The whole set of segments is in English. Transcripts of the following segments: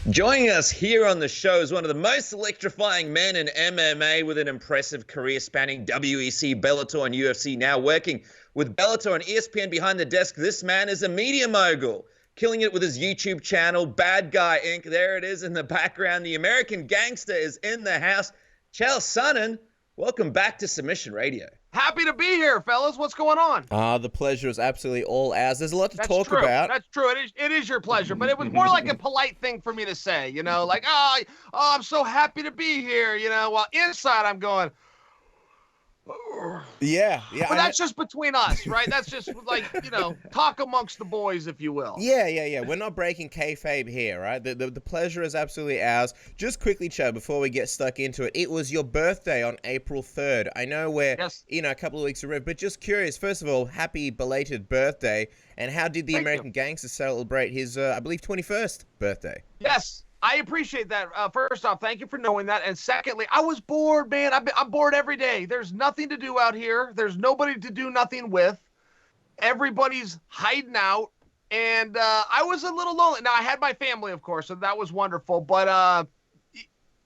Joining us here on the show is one of the most electrifying men in MMA with an impressive career spanning WEC, Bellator, and UFC. Now working with Bellator and ESPN behind the desk, this man is a media mogul, killing it with his YouTube channel, Bad Guy Inc. There it is in the background. The American Gangster is in the house. Chael Sonnen, welcome back to Submission Radio. Happy to be here, fellas. What's going on? The pleasure is absolutely all ours. There's a lot to talk about. That's true. It is your pleasure, but it was more like a polite thing for me to say, like, I'm so happy to be here, while inside I'm going, yeah. But that's just between us, right? That's just like, talk amongst the boys, if you will. Yeah. We're not breaking kayfabe here, right? The pleasure is absolutely ours. Just quickly, Chad, before we get stuck into it, it was your birthday on April 3rd. I know we're, a couple of weeks removed, but just curious, first of all, happy belated birthday. And how did the American Gangster celebrate his, I believe, 21st birthday? Yes. I appreciate that. First off, thank you for knowing that. And secondly, I was bored, man. I'm bored every day. There's nothing to do out here. There's nobody to do nothing with. Everybody's hiding out. And I was a little lonely. Now, I had my family, of course, so that was wonderful. But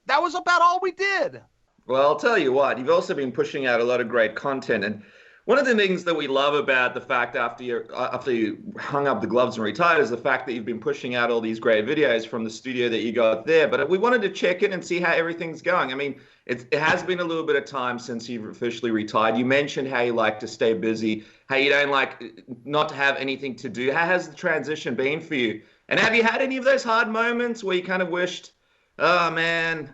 that was about all we did. Well, I'll tell you what. You've also been pushing out a lot of great content. And one of the things that we love about the fact after you hung up the gloves and retired is the fact that you've been pushing out all these great videos from the studio that you got there. But we wanted to check in and see how everything's going. I mean, it has been a little bit of time since you've officially retired. You mentioned how you like to stay busy, how you don't like not to have anything to do. How has the transition been for you? And have you had any of those hard moments where you kind of wished, oh, man,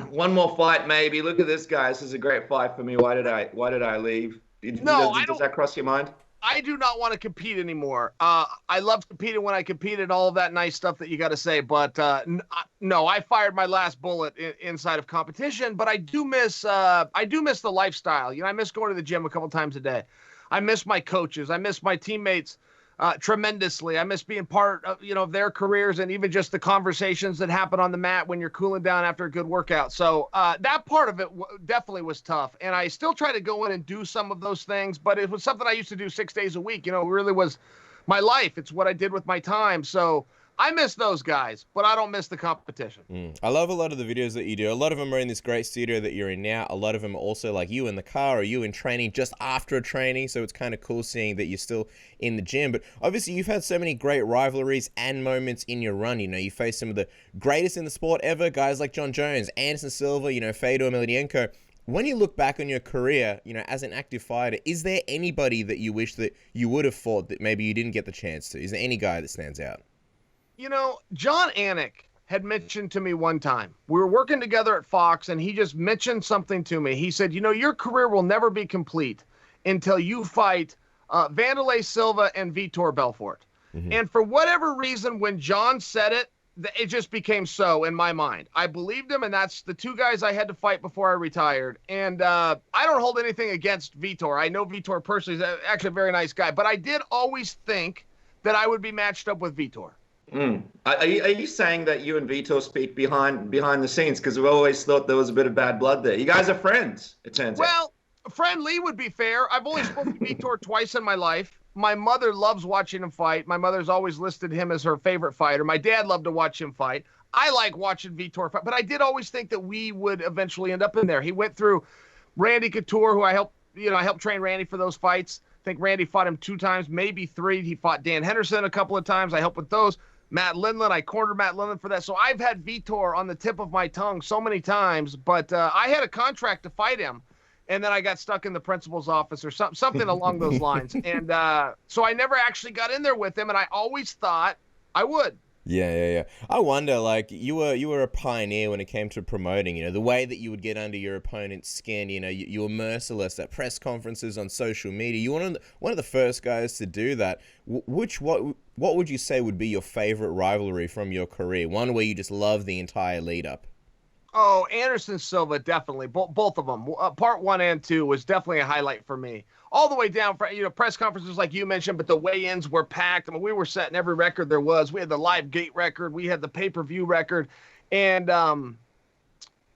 one more fight maybe. Look at this guy. This is a great fight for me. Why did I leave? Does that cross your mind? I do not want to compete anymore. I loved competing when I competed, all of that nice stuff that you got to say. But no, I fired my last bullet inside of competition. But I do miss the lifestyle. I miss going to the gym a couple times a day. I miss my coaches. I miss my teammates tremendously. I miss being part of, of their careers and even just the conversations that happen on the mat when you're cooling down after a good workout. So that part of it definitely was tough. And I still try to go in and do some of those things, but it was something I used to do 6 days a week. It really was my life. It's what I did with my time. So I miss those guys, but I don't miss the competition. I love a lot of the videos that you do. A lot of them are in this great studio that you're in now. A lot of them are also like you in the car or you in training just after a training. So it's kind of cool seeing that you're still in the gym. But obviously you've had so many great rivalries and moments in your run. You faced some of the greatest in the sport ever, guys like Jon Jones, Anderson Silva, Fedor Emelianenko. When you look back on your career, as an active fighter, is there anybody that you wish that you would have fought that maybe you didn't get the chance to? Is there any guy that stands out? John Anik had mentioned to me one time, we were working together at Fox, and he just mentioned something to me. He said, your career will never be complete until you fight Wanderlei Silva and Vitor Belfort. Mm-hmm. And for whatever reason, when John said it, it just became so in my mind. I believed him, and that's the two guys I had to fight before I retired. And I don't hold anything against Vitor. I know Vitor personally is actually a very nice guy, but I did always think that I would be matched up with Vitor. Are you saying that you and Vitor speak behind the scenes? Because we've always thought there was a bit of bad blood there. You guys are friends, it turns out. Well, friendly would be fair. I've only spoken to Vitor twice in my life. My mother loves watching him fight. My mother's always listed him as her favorite fighter. My dad loved to watch him fight. I like watching Vitor fight, but I did always think that we would eventually end up in there. He went through Randy Couture, who I helped train Randy for those fights. I think Randy fought him 2 times, maybe 3. He fought Dan Henderson a couple of times. I helped with those. Matt Lindland, I cornered Matt Lindland for that. So I've had Vitor on the tip of my tongue so many times, but I had a contract to fight him, and then I got stuck in the principal's office or something along those lines. And so I never actually got in there with him, and I always thought I would. Yeah. I wonder, you were a pioneer when it came to promoting, the way that you would get under your opponent's skin, you were merciless at press conferences, on social media. You were one of the first guys to do that. What would you say would be your favorite rivalry from your career? One where you just love the entire lead up? Oh, Anderson Silva, definitely. Both of them. Part 1 and 2 was definitely a highlight for me. All the way down, press conferences like you mentioned, but the weigh-ins were packed. I mean, we were setting every record there was. We had the live gate record. We had the pay-per-view record. And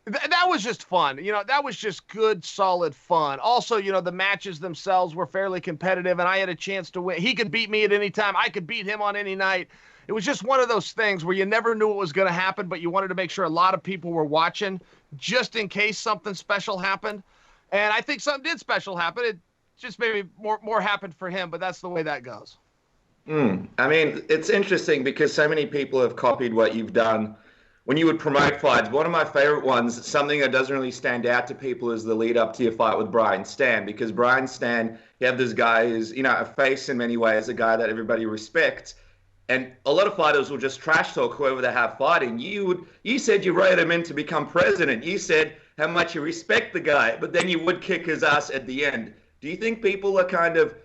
That was just fun. That was just good, solid fun. Also, the matches themselves were fairly competitive, and I had a chance to win. He could beat me at any time. I could beat him on any night. It was just one of those things where you never knew what was going to happen, but you wanted to make sure a lot of people were watching just in case something special happened. And I think something did special happen. It just maybe more happened for him, but that's the way that goes. I mean, it's interesting because so many people have copied what you've done when you would promote fights. One of my favorite ones, something that doesn't really stand out to people, is the lead up to your fight with Brian Stann. Because Brian Stann, you have this guy who's, a face in many ways, a guy that everybody respects. And a lot of fighters will just trash talk whoever they have fighting. You said you wrote him in to become president. You said how much you respect the guy, but then you would kick his ass at the end. Do you think people are kind of,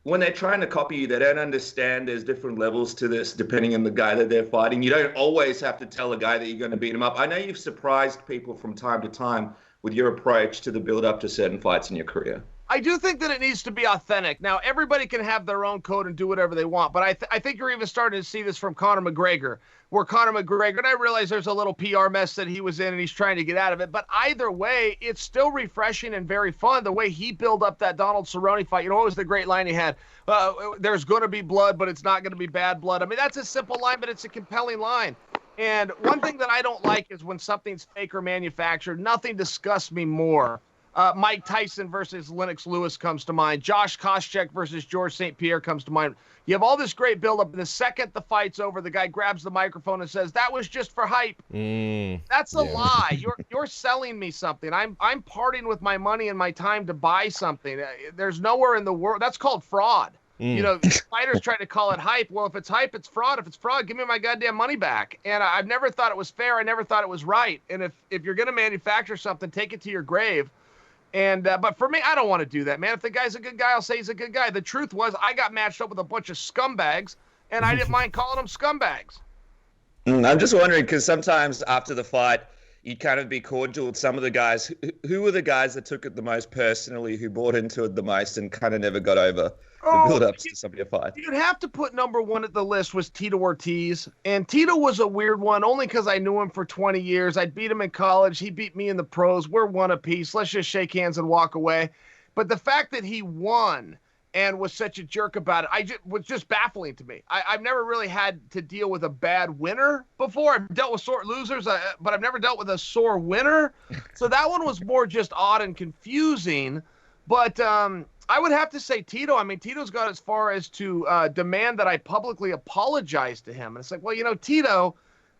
when they're trying to copy you, they don't understand there's different levels to this depending on the guy that they're fighting? You don't always have to tell a guy that you're going to beat him up. I know you've surprised people from time to time with your approach to the build-up to certain fights in your career. I do think that it needs to be authentic. Now, everybody can have their own code and do whatever they want, but I think you're even starting to see this from Conor McGregor, where Conor McGregor, and I realize there's a little PR mess that he was in and he's trying to get out of it, but either way, it's still refreshing and very fun the way he built up that Donald Cerrone fight. What was the great line he had? There's going to be blood, but it's not going to be bad blood. I mean, that's a simple line, but it's a compelling line. And one thing that I don't like is when something's fake or manufactured. Nothing disgusts me more. Mike Tyson versus Lennox Lewis comes to mind. Josh Koscheck versus George St. Pierre comes to mind. You have all this great buildup, and the second the fight's over, the guy grabs the microphone and says, "That was just for hype." That's a lie. You're selling me something. I'm parting with my money and my time to buy something. There's nowhere in the world. That's called fraud. Fighters try to call it hype. Well, if it's hype, it's fraud. If it's fraud, give me my goddamn money back. And I've never thought it was fair. I never thought it was right. And if you're going to manufacture something, take it to your grave. And but for me, I don't want to do that, man. If the guy's a good guy, I'll say he's a good guy. The truth was, I got matched up with a bunch of scumbags, and I didn't mind calling them scumbags. I'm just wondering, because sometimes after the fight, you'd kind of be cordial with some of the guys. Who were the guys that took it the most personally, who bought into it the most and kind of never got over the build-ups to some of your fights? You'd have to put number one at the list was Tito Ortiz. And Tito was a weird one, only because I knew him for 20 years. I'd beat him in college. He beat me in the pros. We're one apiece. Let's just shake hands and walk away. But the fact that he won and was such a jerk about it, was just baffling to me. I've never really had to deal with a bad winner before. I've dealt with sore losers, but I've never dealt with a sore winner. So that one was more just odd and confusing. But I would have to say Tito. I mean, Tito's got as far as to demand that I publicly apologize to him. And it's like, well, Tito,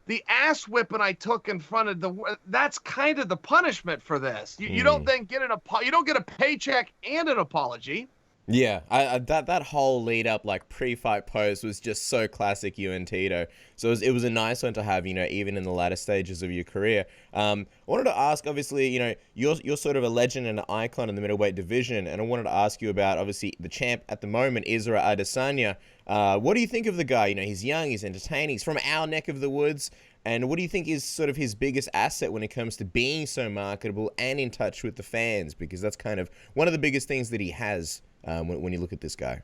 the ass whipping I took in front of that's kind of the punishment for this. You don't then get you don't get a paycheck and an apology. Yeah, that whole lead up, like pre-fight post, was just so classic you and Tito. So it was a nice one to have, even in the latter stages of your career. I wanted to ask, obviously, you're sort of a legend and an icon in the middleweight division, and I wanted to ask you about, obviously, the champ at the moment, Israel Adesanya. What do you think of the guy? He's young, he's entertaining, he's from our neck of the woods. And what do you think is sort of his biggest asset when it comes to being so marketable and in touch with the fans? Because that's kind of one of the biggest things that he has when you look at this guy.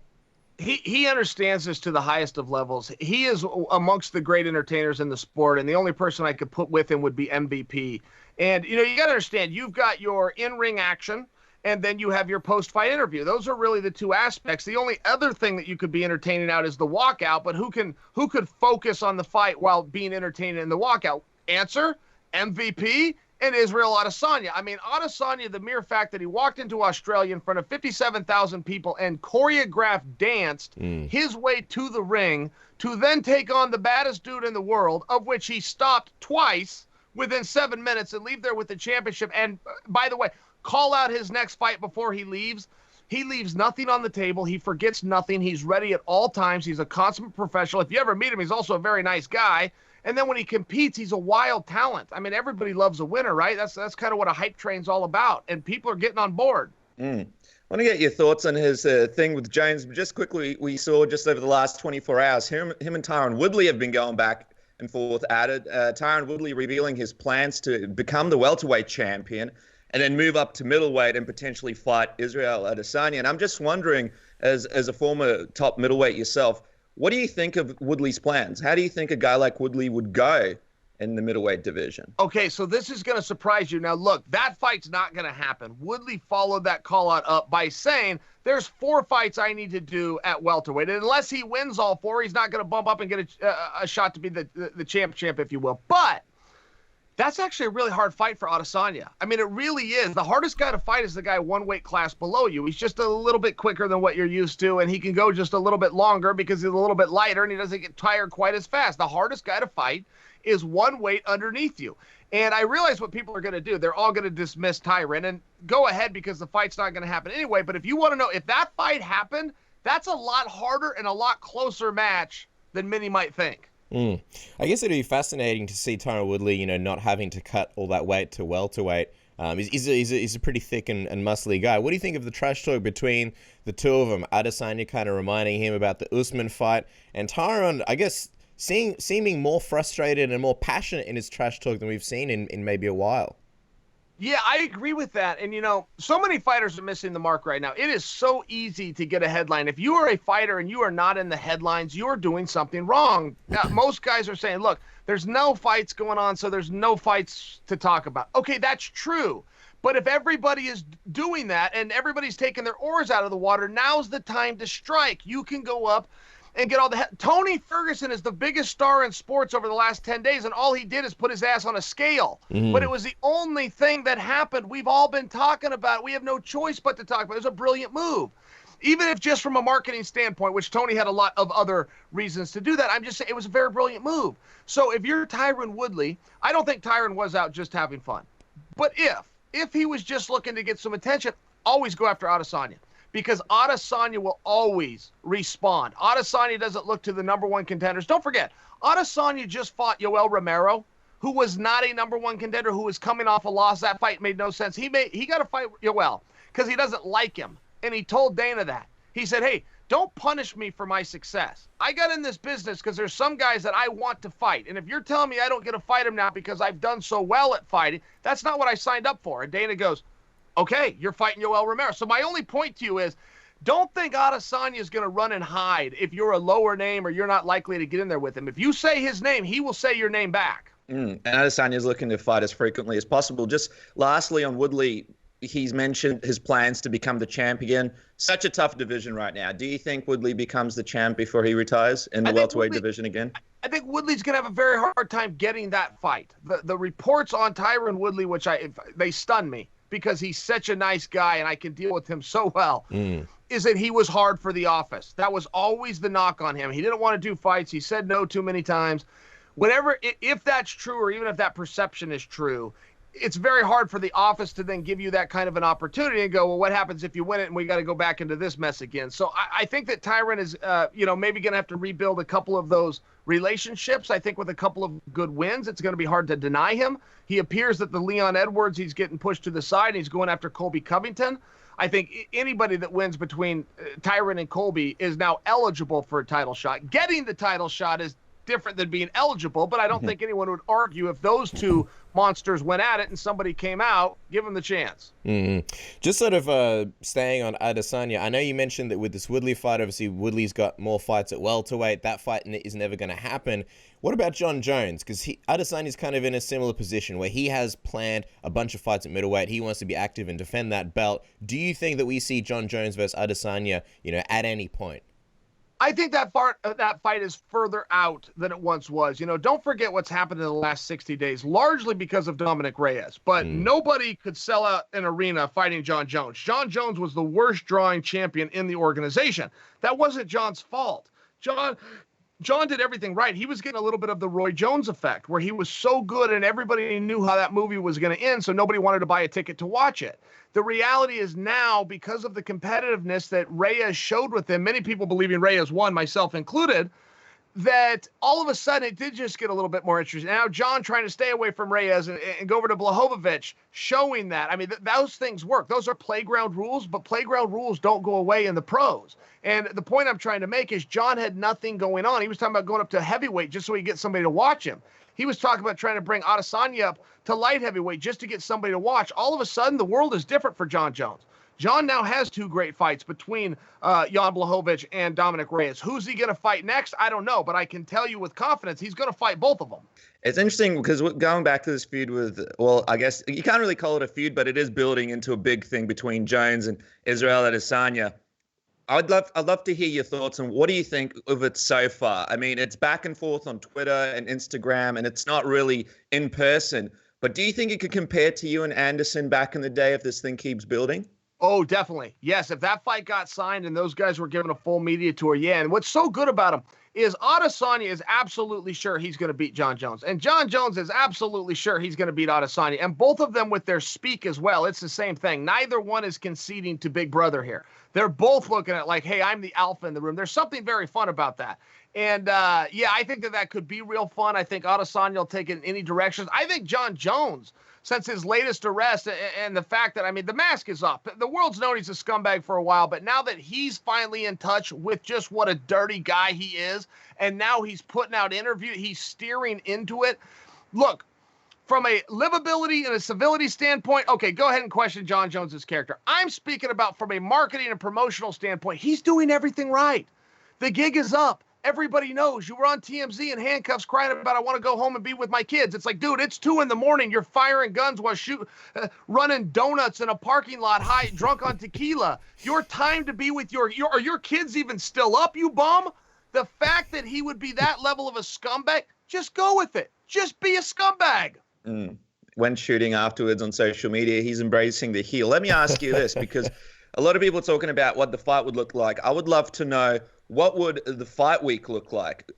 He understands this to the highest of levels. He is amongst the great entertainers in the sport, and the only person I could put with him would be MVP. And, you got to understand, you've got your in-ring action, and then you have your post-fight interview. Those are really the two aspects. The only other thing that you could be entertaining out is the walkout, but who could focus on the fight while being entertained in the walkout? Answer, MVP and Israel Adesanya. I mean, Adesanya, the mere fact that he walked into Australia in front of 57,000 people and choreographed danced his way to the ring to then take on the baddest dude in the world, of which he stopped twice within 7 minutes and leave there with the championship. And by the way, call out his next fight before he leaves. He leaves nothing on the table. He forgets nothing. He's ready at all times. He's a consummate professional. If you ever meet him, he's also a very nice guy. And then when he competes, he's a wild talent. I mean, everybody loves a winner, right? That's kind of what a hype train's all about. And people are getting on board. I want to get your thoughts on his thing with Jones. Just quickly, we saw just over the last 24 hours, him and Tyron Woodley have been going back and forth at it. Tyron Woodley revealing his plans to become the welterweight champion and then move up to middleweight and potentially fight Israel Adesanya. And I'm just wondering, as a former top middleweight yourself, what do you think of Woodley's plans? How do you think a guy like Woodley would go in the middleweight division. Okay, so this is going to surprise you. Now, look, that fight's not going to happen. Woodley followed that call-out up by saying, there's 4 fights I need to do at welterweight. And unless he wins all 4, he's not going to bump up and get a shot to be the champ, if you will. But that's actually a really hard fight for Adesanya. I mean, it really is. The hardest guy to fight is the guy 1 weight class below you. He's just a little bit quicker than what you're used to, and he can go just a little bit longer because he's a little bit lighter and he doesn't get tired quite as fast. The hardest guy to fight is 1 weight underneath you. And I realize what people are going to do. They're all going to dismiss Tyron and go ahead because the fight's not going to happen anyway. But if you want to know if that fight happened, that's a lot harder and a lot closer match than many might think. I guess it'd be fascinating to see Tyron Woodley, not having to cut all that weight to welterweight. He's a pretty thick and muscly guy. What do you think of the trash talk between the two of them? Adesanya kind of reminding him about the Usman fight, and Tyron, I guess, seeming more frustrated and more passionate in his trash talk than we've seen in maybe a while. Yeah, I agree with that. And, so many fighters are missing the mark right now. It is so easy to get a headline. If you are a fighter and you are not in the headlines, you're doing something wrong. Now, most guys are saying, look, there's no fights going on, so there's no fights to talk about. Okay, that's true. But if everybody is doing that and everybody's taking their oars out of the water, now's the time to strike. You can go up and get all the Tony Ferguson is the biggest star in sports over the last 10 days, and all he did is put his ass on a scale. But it was the only thing that happened. We've all been talking about it. We have no choice but to talk about it. It was a brilliant move. Even if just from a marketing standpoint, which Tony had a lot of other reasons to do that, I'm just saying it was a very brilliant move. So if you're Tyron Woodley, I don't think Tyron was out just having fun. But if he was just looking to get some attention, always go after Adesanya. Because Adesanya will always respond. Adesanya doesn't look to the number 1 contenders. Don't forget, Adesanya just fought Yoel Romero, who was not a number 1 contender, who was coming off a loss. That fight made no sense. He got to fight Yoel because he doesn't like him. And he told Dana that. He said, hey, don't punish me for my success. I got in this business because there's some guys that I want to fight. And if you're telling me I don't get to fight him now because I've done so well at fighting, that's not what I signed up for. And Dana goes, okay, you're fighting Yoel Romero. So my only point to you is, don't think Adesanya is going to run and hide if you're a lower name or you're not likely to get in there with him. If you say his name, he will say your name back. And Adesanya is looking to fight as frequently as possible. Just lastly on Woodley, he's mentioned his plans to become the champ again. Such a tough division right now. Do you think Woodley becomes the champ before he retires in the welterweight division again? I think Woodley's going to have a very hard time getting that fight. The reports on Tyron Woodley, which they stun me, because he's such a nice guy and I can deal with him so well, is that he was hard for the office. That was always the knock on him. He didn't want to do fights. He said no too many times. If that's true, or even if that perception is true, it's very hard for the office to then give you that kind of an opportunity and go, well, what happens if you win it and we got to go back into this mess again? So I think that Tyron is, maybe going to have to rebuild a couple of those relationships. I think with a couple of good wins, it's going to be hard to deny him. He appears that the Leon Edwards, he's getting pushed to the side and he's going after Colby Covington. I think anybody that wins between Tyron and Colby is now eligible for a title shot. Getting the title shot is different than being eligible, but I don't think anyone would argue if those two monsters went at it and somebody came out, give them the chance. Just sort of staying on Adesanya, I know you mentioned that with this Woodley fight, obviously Woodley's got more fights at welterweight. That fight is never going to happen. What about Jon Jones? Because Adesanya's kind of in a similar position where he has planned a bunch of fights at middleweight. He wants to be active and defend that belt. Do you think that we see Jon Jones versus Adesanya, at any point? I think that fight is further out than it once was. Don't forget what's happened in the last 60 days, largely because of Dominic Reyes. But nobody could sell out an arena fighting Jon Jones. Jon Jones was the worst drawing champion in the organization. That wasn't Jon's fault. Jon did everything right. He was getting a little bit of the Roy Jones effect, where he was so good and everybody knew how that movie was going to end, so nobody wanted to buy a ticket to watch it. The reality is now, because of the competitiveness that Reyes showed with him, many people believing Reyes won, myself included, that all of a sudden it did just get a little bit more interesting. Now Jon trying to stay away from Reyes and go over to Blachowicz, showing that. I mean, those things work. Those are playground rules, but playground rules don't go away in the pros. And the point I'm trying to make is Jon had nothing going on. He was talking about going up to heavyweight just so he get somebody to watch him. He was talking about trying to bring Adesanya up to light heavyweight just to get somebody to watch. All of a sudden, the world is different for Jon Jones. Jon now has 2 great fights between Jan Blachowicz and Dominic Reyes. Who's he going to fight next? I don't know, but I can tell you with confidence he's going to fight both of them. It's interesting because going back to this feud with, well, I guess you can't really call it a feud, but it is building into a big thing between Jones and Israel Adesanya. I'd love to hear your thoughts on what do you think of it so far? I mean, it's back and forth on Twitter and Instagram, and it's not really in person. But do you think it could compare to you and Anderson back in the day if this thing keeps building? Oh, definitely. Yes, if that fight got signed and those guys were given a full media tour, yeah. And what's so good about him is Adesanya is absolutely sure he's going to beat Jon Jones. And Jon Jones is absolutely sure he's going to beat Adesanya. And both of them with their speak as well, it's the same thing. Neither one is conceding to Big Brother here. They're both looking at like, hey, I'm the alpha in the room. There's something very fun about that. And, yeah, I think that could be real fun. I think Adesanya will take it in any direction. I think Jon Jones, since his latest arrest and the fact that, I mean, the mask is up. The world's known he's a scumbag for a while, but now that he's finally in touch with just what a dirty guy he is, and now he's putting out interviews, he's steering into it. Look, from a livability and a civility standpoint, okay, go ahead and question Jon Jones's character. I'm speaking about from a marketing and promotional standpoint, he's doing everything right. The gig is up. Everybody knows you were on TMZ in handcuffs crying about, I want to go home and be with my kids. It's like, dude, it's 2 a.m. You're firing guns while running donuts in a parking lot, high, drunk on tequila. Your time to be with are your kids even still up, you bum? The fact that he would be that level of a scumbag, just go with it. Just be a scumbag. When shooting afterwards on social media, he's embracing the heel. Let me ask you this, because a lot of people are talking about what the fight would look like. I would love to know, what would the fight week look like?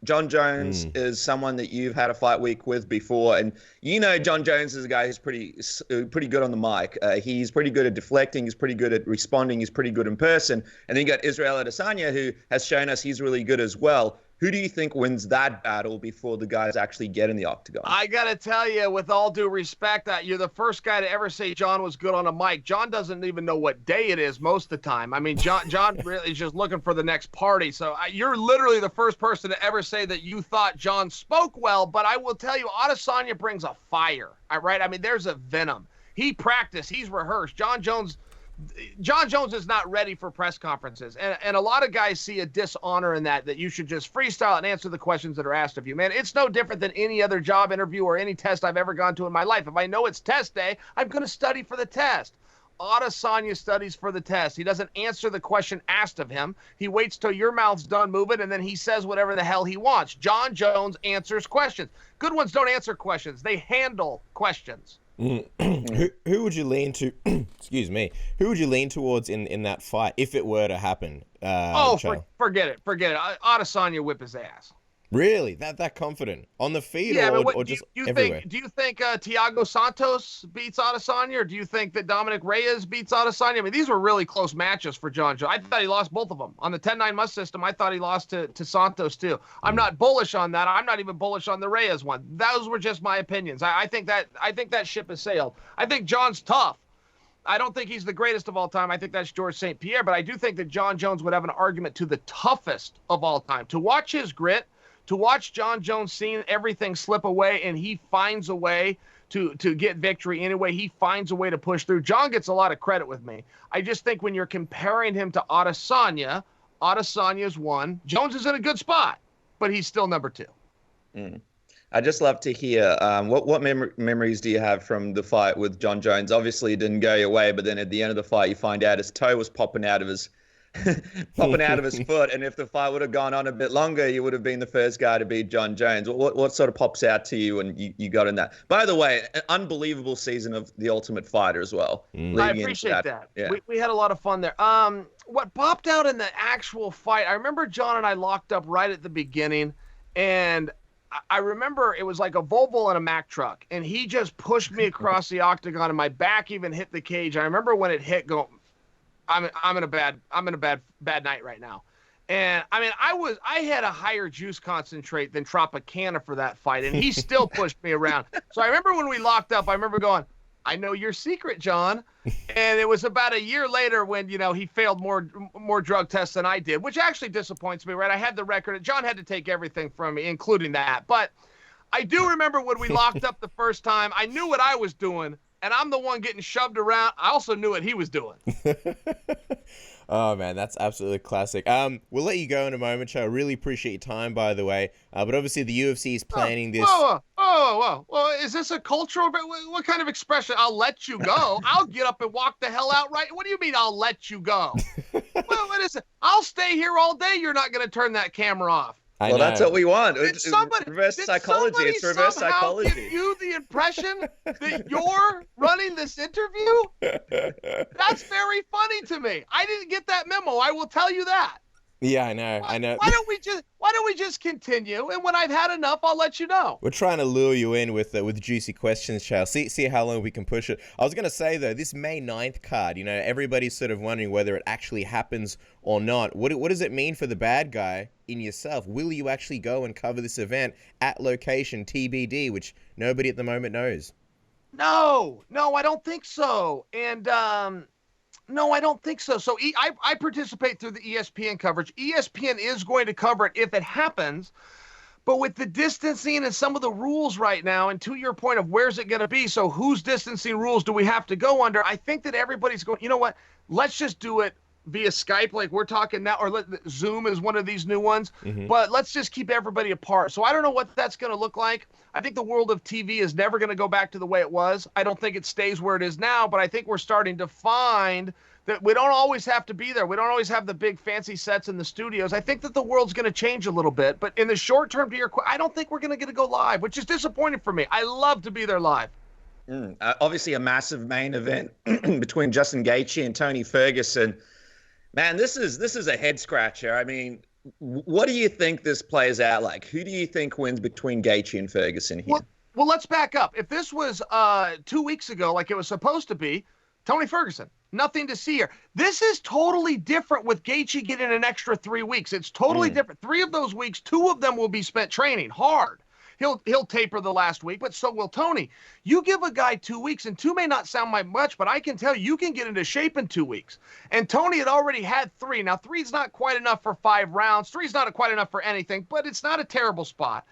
Jon Jones is someone that you've had a fight week with before, and you know Jon Jones is a guy who's pretty good on the mic. He's pretty good at deflecting. He's pretty good at responding. He's pretty good in person. And then you got Israel Adesanya, who has shown us he's really good as well. Who do you think wins that battle before the guys actually get in the octagon? I got to tell you, with all due respect, you're the first guy to ever say Jon was good on a mic. Jon doesn't even know what day it is most of the time. I mean, Jon really is just looking for the next party. So you're literally the first person to ever say that you thought Jon spoke well. But I will tell you, Adesanya brings a fire, right? I mean, there's a venom. He practiced. He's rehearsed. Jon Jones is not ready for press conferences. And a lot of guys see a dishonor in that you should just freestyle and answer the questions that are asked of you. Man, it's no different than any other job interview or any test I've ever gone to in my life. If I know it's test day, I'm going to study for the test. Adesanya studies for the test. He doesn't answer the question asked of him. He waits till your mouth's done moving, and then he says whatever the hell he wants. Jon Jones answers questions. Good ones don't answer questions. They handle questions. Who would you lean to? Excuse me. Who would you lean towards in that fight if it were to happen? Forget it. Adesanya whip his ass. Really? That confident on the feet, yeah, or just everywhere? Do you think Thiago Santos beats Adesanya, or do you think that Dominic Reyes beats Adesanya? I mean, these were really close matches for Jon Jones. I thought he lost both of them on the 10-9 must system. I thought he lost to Santos too. I'm not bullish on that. I'm not even bullish on the Reyes one. Those were just my opinions. I think that ship has sailed. I think Jon's tough. I don't think he's the greatest of all time. I think that's Georges St. Pierre, but I do think that Jon Jones would have an argument to the toughest of all time. To watch his grit, to watch Jon Jones seeing everything slip away, and he finds a way to get victory anyway. He finds a way to push through. Jon gets a lot of credit with me. I just think when you're comparing him to Adesanya, Adesanya's one. Jones is in a good spot, but he's still number 2. I'd just love to hear what memories do you have from the fight with Jon Jones? Obviously, it didn't go your way, but then at the end of the fight, you find out his toe was popping out of his foot, and if the fight would have gone on a bit longer, you would have been the first guy to beat Jon Jones. What sort of pops out to you when you got in that? By the way, an unbelievable season of The Ultimate Fighter as well. I appreciate that. Yeah. We had a lot of fun there. What popped out in the actual fight, I remember Jon and I locked up right at the beginning, and I remember it was like a Volvo and a Mack truck, and he just pushed me across the octagon, and my back even hit the cage. I remember when it hit, I'm in a bad night right now. And I mean, I had a higher juice concentrate than Tropicana for that fight, and he still pushed me around. So I remember when we locked up, I remember going, I know your secret, Jon. And it was about a year later when, he failed more drug tests than I did, which actually disappoints me, right? I had the record. Jon had to take everything from me, including that. But I do remember when we locked up the first time, I knew what I was doing, and I'm the one getting shoved around, I also knew what he was doing. Oh, man, that's absolutely classic. We'll let you go in a moment, Chael. I really appreciate your time, by the way. But obviously, the UFC is planning this. Whoa. Well, is this a cultural? What kind of expression? I'll let you go. I'll get up and walk the hell out right. What do you mean I'll let you go? What is it? I'll stay here all day. You're not going to turn that camera off. Well, that's what we want. Reverse psychology. It's reverse psychology. Give you the impression that you're running this interview? That's very funny to me. I didn't get that memo. I will tell you that. Yeah, I know. Why don't we just continue? And when I've had enough, I'll let you know. We're trying to lure you in with juicy questions, Chael. See how long we can push it. I was going to say, though, this May 9th card, everybody's sort of wondering whether it actually happens or not. What does it mean for the bad guy in yourself? Will you actually go and cover this event at location TBD, which nobody at the moment knows? No, I don't think so. And, no, I don't think so. So I participate through the ESPN coverage. ESPN is going to cover it if it happens, but with the distancing and some of the rules right now, and to your point of where's it going to be, so whose distancing rules do we have to go under? I think that everybody's going, you know what, let's just do it via Skype like we're talking now, or Zoom is one of these new ones, but let's just keep everybody apart. So I don't know what that's going to look like. I think the world of TV is never going to go back to the way it was. I don't think it stays where it is now, but I think we're starting to find that we don't always have to be there. We don't always have the big fancy sets in the studios. I think that the world's going to change a little bit, but in the short term, to your question, I don't think we're going to get to go live, which is disappointing for me. I love to be there live. Obviously a massive main event between Justin Gaethje and Tony Ferguson. Man, this is a head scratcher. I mean, what do you think this plays out like? Who do you think wins between Gaethje and Ferguson here? Well, let's back up. If this was 2 weeks ago, like it was supposed to be, Tony Ferguson, nothing to see here. This is totally different with Gaethje getting an extra 3 weeks. It's totally different. 3 of those weeks, 2 of them will be spent training hard. He'll taper the last week, but so will Tony. You give a guy 2 weeks, and 2 may not sound like much, but I can tell you can get into shape in 2 weeks. And Tony had already had 3. Now, 3's not quite enough for 5 rounds. 3's not quite enough for anything, but it's not a terrible spot.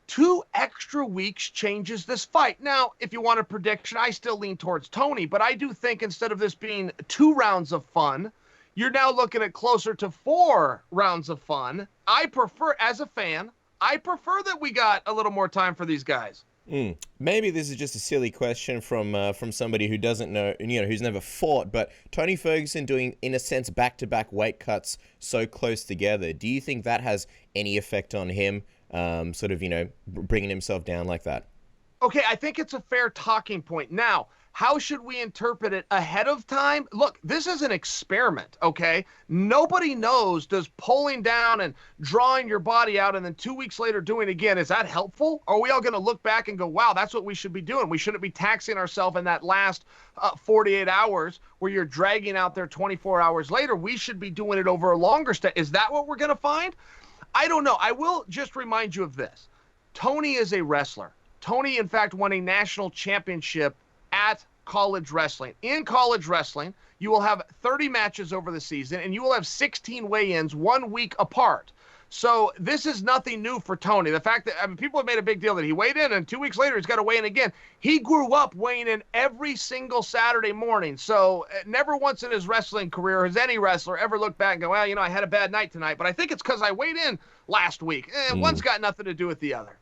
2 extra weeks changes this fight. Now, if you want a prediction, I still lean towards Tony, but I do think instead of this being 2 rounds of fun, you're now looking at closer to 4 rounds of fun. I prefer, as a fan, that we got a little more time for these guys. Maybe this is just a silly question from somebody who doesn't know, who's never fought, but Tony Ferguson doing, in a sense, back-to-back weight cuts so close together. Do you think that has any effect on him, bringing himself down like that? Okay, I think it's a fair talking point. Now, how should we interpret it ahead of time? Look, this is an experiment, okay? Nobody knows, does pulling down and drawing your body out and then 2 weeks later doing it again, is that helpful? Are we all going to look back and go, wow, that's what we should be doing? We shouldn't be taxing ourselves in that last 48 hours where you're dragging out there 24 hours later. We should be doing it over a longer stay. Is that what we're going to find? I don't know. I will just remind you of this. Tony is a wrestler. Tony, in fact, won a national championship at college wrestling. In college wrestling, you will have 30 matches over the season, and you will have 16 weigh-ins 1 week apart. So this is nothing new for Tony. The fact that people have made a big deal that he weighed in, and 2 weeks later he's got to weigh in again. He grew up weighing in every single Saturday morning. So never once in his wrestling career has any wrestler ever looked back and go, well, I had a bad night tonight, but I think it's because I weighed in last week. One's got nothing to do with the other.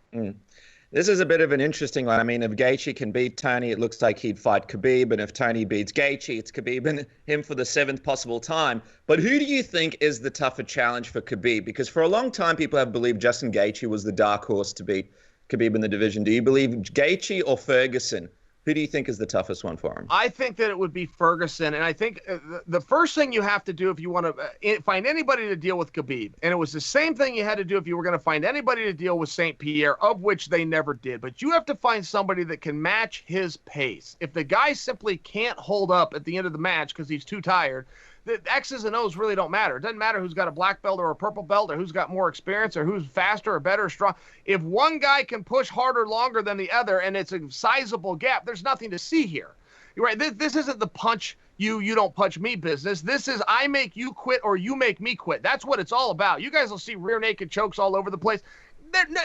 This is a bit of an interesting one. I mean, if Gaethje can beat Tony, it looks like he'd fight Khabib. And if Tony beats Gaethje, it's Khabib and him for the 7th possible time. But who do you think is the tougher challenge for Khabib? Because for a long time, people have believed Justin Gaethje was the dark horse to beat Khabib in the division. Do you believe Gaethje or Ferguson? Who do you think is the toughest one for him? I think that it would be Ferguson. And I think the first thing you have to do if you want to find anybody to deal with Khabib, and it was the same thing you had to do if you were going to find anybody to deal with St. Pierre, of which they never did. But you have to find somebody that can match his pace. If the guy simply can't hold up at the end of the match because he's too tired, the X's and O's really don't matter. It doesn't matter who's got a black belt or a purple belt or who's got more experience or who's faster or better or strong. If one guy can push harder longer than the other and it's a sizable gap, there's nothing to see here. You're right. This isn't the punch you don't punch me business. This is I make you quit or you make me quit. That's what it's all about. You guys will see rear naked chokes all over the place.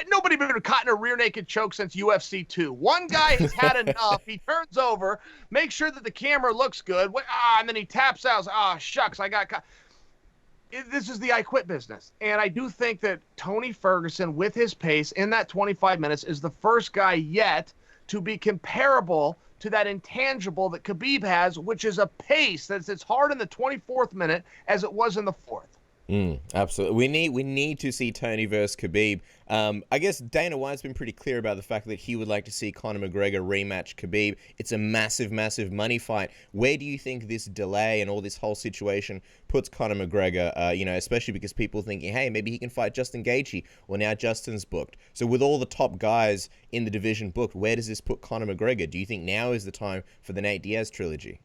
nobody been caught in a rear naked choke since UFC 2. One guy has had enough. He turns over, makes sure that the camera looks good, and then he taps out. Shucks, I got caught. This is the I quit business. And I do think that Tony Ferguson, with his pace in that 25 minutes, is the first guy yet to be comparable to that intangible that Khabib has, which is a pace that's as hard in the 24th minute as it was in the 4th. Absolutely. We need to see Tony versus Khabib. I guess Dana White's been pretty clear about the fact that he would like to see Conor McGregor rematch Khabib. It's a massive, massive money fight. Where do you think this delay and all this whole situation puts Conor McGregor, especially because people are thinking, hey, maybe he can fight Justin Gaethje, or now Justin's booked. So with all the top guys in the division booked, where does this put Conor McGregor? Do you think now is the time for the Nate Diaz trilogy?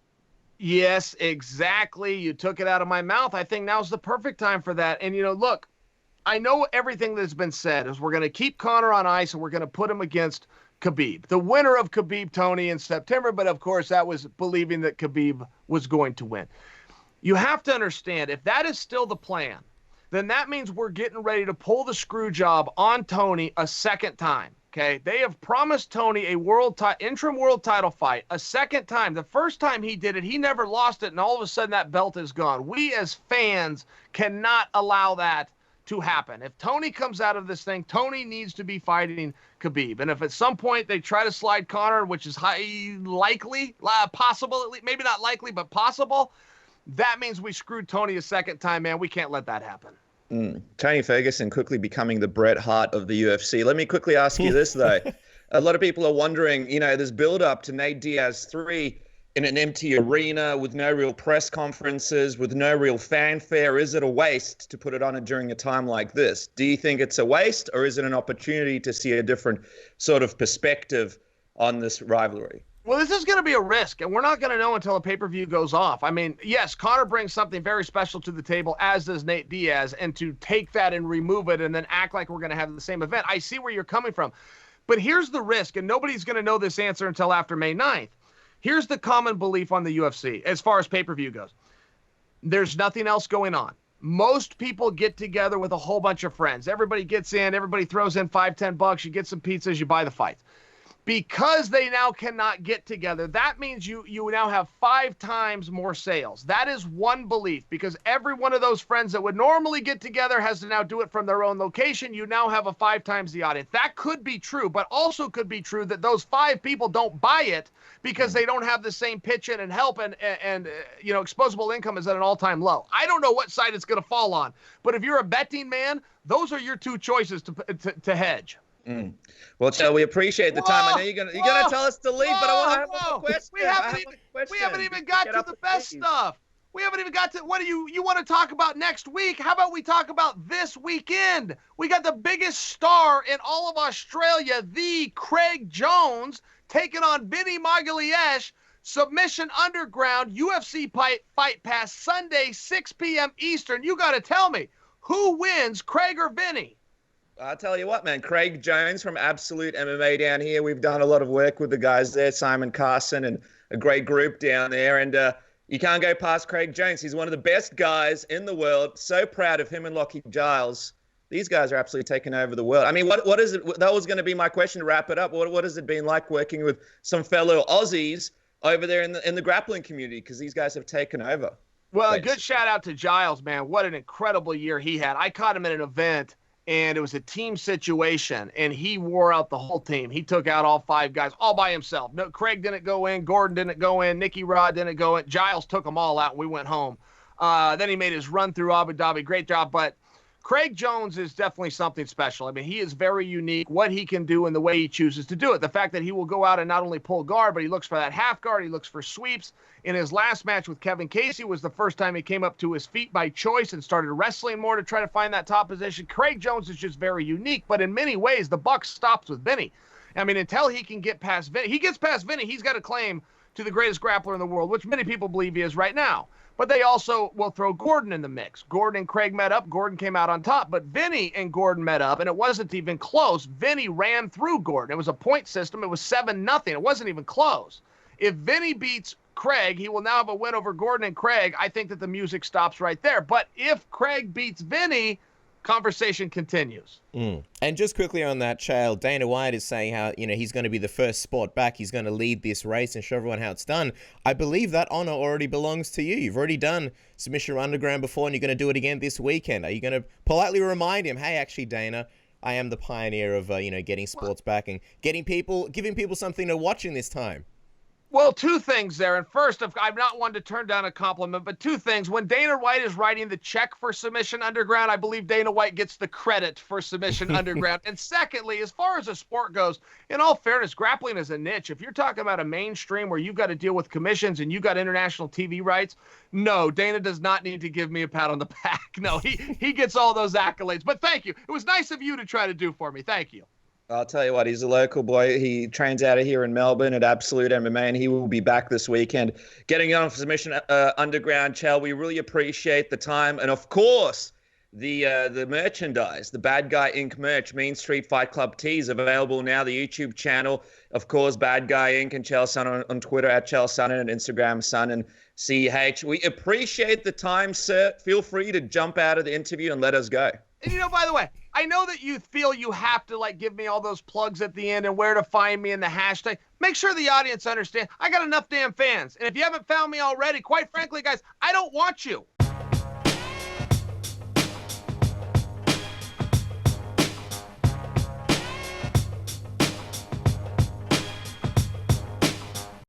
Yes, exactly. You took it out of my mouth. I think now's the perfect time for that. And, look, I know everything that's been said is we're going to keep Conor on ice and we're going to put him against Khabib. The winner of Khabib, Tony, in September. But, of course, that was believing that Khabib was going to win. You have to understand, if that is still the plan, then that means we're getting ready to pull the screw job on Tony a second time. Okay, they have promised Tony a interim world title fight a second time. The first time he did it, he never lost it, and all of a sudden that belt is gone. We as fans cannot allow that to happen. If Tony comes out of this thing, Tony needs to be fighting Khabib. And if at some point they try to slide Conor, which is likely, possible, at least, maybe not likely, but possible, that means we screwed Tony a second time, man. We can't let that happen. Tony Ferguson quickly becoming the Bret Hart of the UFC. Let me quickly ask you this, though. A lot of people are wondering, this build-up to Nate Diaz 3 in an empty arena with no real press conferences, with no real fanfare. Is it a waste to put it on during a time like this? Do you think it's a waste, or is it an opportunity to see a different sort of perspective on this rivalry? Well, this is going to be a risk, and we're not going to know until a pay-per-view goes off. I mean, yes, Conor brings something very special to the table, as does Nate Diaz, and to take that and remove it and then act like we're going to have the same event, I see where you're coming from. But here's the risk, and nobody's going to know this answer until after May 9th. Here's the common belief on the UFC as far as pay-per-view goes. There's nothing else going on. Most people get together with a whole bunch of friends. Everybody gets in, everybody throws in $5-10, you get some pizzas, you buy the fights. Because they now cannot get together, that means you now have 5 times more sales. That is one belief, because every one of those friends that would normally get together has to now do it from their own location. You now have a 5 times the audience. That could be true, but also could be true that those 5 people don't buy it because they don't have the same pitch in and help, and exposable income is at an all-time low. I don't know what side it's going to fall on, but if you're a betting man, those are your 2 choices to hedge. Well, Chael, we appreciate the time. I know you're gonna tell us to leave, but I want to have a question. We haven't even got to the best stuff. We haven't even got to what do you want to talk about next week? How about we talk about this weekend? We got the biggest star in all of Australia, the Craig Jones, taking on Vinny Magalhaes. Submission Underground UFC Fight Pass Sunday, 6 p.m. Eastern. You got to tell me, who wins, Craig or Vinny? I'll tell you what, man. Craig Jones from Absolute MMA down here. We've done a lot of work with the guys there, Simon Carson, and a great group down there. And you can't go past Craig Jones. He's one of the best guys in the world. So proud of him and Lockie Giles. These guys are absolutely taking over the world. I mean, what is it? That was going to be my question to wrap it up. What has it been like working with some fellow Aussies over there in the grappling community? Because these guys have taken over. Well, a good shout out to Giles, man. What an incredible year he had. I caught him at an event, and it was a team situation, and he wore out the whole team. He took out all 5 guys all by himself. No, Craig didn't go in. Gordon didn't go in. Nicky Rod didn't go in. Giles took them all out, and we went home. Then he made his run through Abu Dhabi. Great job. But Craig Jones is definitely something special. I mean, he is very unique, what he can do and the way he chooses to do it. The fact that he will go out and not only pull guard, but he looks for that half guard. He looks for sweeps. In his last match with Kevin Casey was the first time he came up to his feet by choice and started wrestling more to try to find that top position. Craig Jones is just very unique, but in many ways, the buck stops with Vinny. I mean, until he can get past Vinny, he's got a claim to the greatest grappler in the world, which many people believe he is right now. But they also will throw Gordon in the mix. Gordon and Craig met up. Gordon came out on top. But Vinny and Gordon met up, and it wasn't even close. Vinny ran through Gordon. It was a point system. It was 7-0. It wasn't even close. If Vinny beats Craig, he will now have a win over Gordon and Craig. I think that the music stops right there. But if Craig beats Vinny, conversation continues. And just quickly on that, Chael, Dana White is saying how, he's going to be the first sport back. He's going to lead this race and show everyone how it's done. I believe that honor already belongs to you. You've already done Submission Underground before, and you're going to do it again this weekend. Are you going to politely remind him, hey, actually, Dana, I am the pioneer of, getting sports back and giving people something to watch in this time? Well, two things there. And first, I'm not one to turn down a compliment, but two things. When Dana White is writing the check for Submission Underground, I believe Dana White gets the credit for Submission Underground. And secondly, as far as a sport goes, in all fairness, grappling is a niche. If you're talking about a mainstream where you've got to deal with commissions and you've got international TV rights, no, Dana does not need to give me a pat on the back. No, he gets all those accolades. But thank you. It was nice of you to try to do for me. Thank you. I'll tell you what, he's a local boy. He trains out of here in Melbourne at Absolute MMA, and he will be back this weekend. Getting on for Submission Underground, Chael, we really appreciate the time. And, of course, the merchandise, the Bad Guy Inc. merch, Mean Street Fight Club tees, available now, the YouTube channel. Of course, Bad Guy Inc. and Chael Sonnen on Twitter, at Chael Sonnen, and Instagram, SonnenCH. We appreciate the time, sir. Feel free to jump out of the interview and let us go. And, by the way, I know that you feel you have to, give me all those plugs at the end and where to find me and the hashtag. Make sure the audience understands. I got enough damn fans. And if you haven't found me already, quite frankly, guys, I don't want you.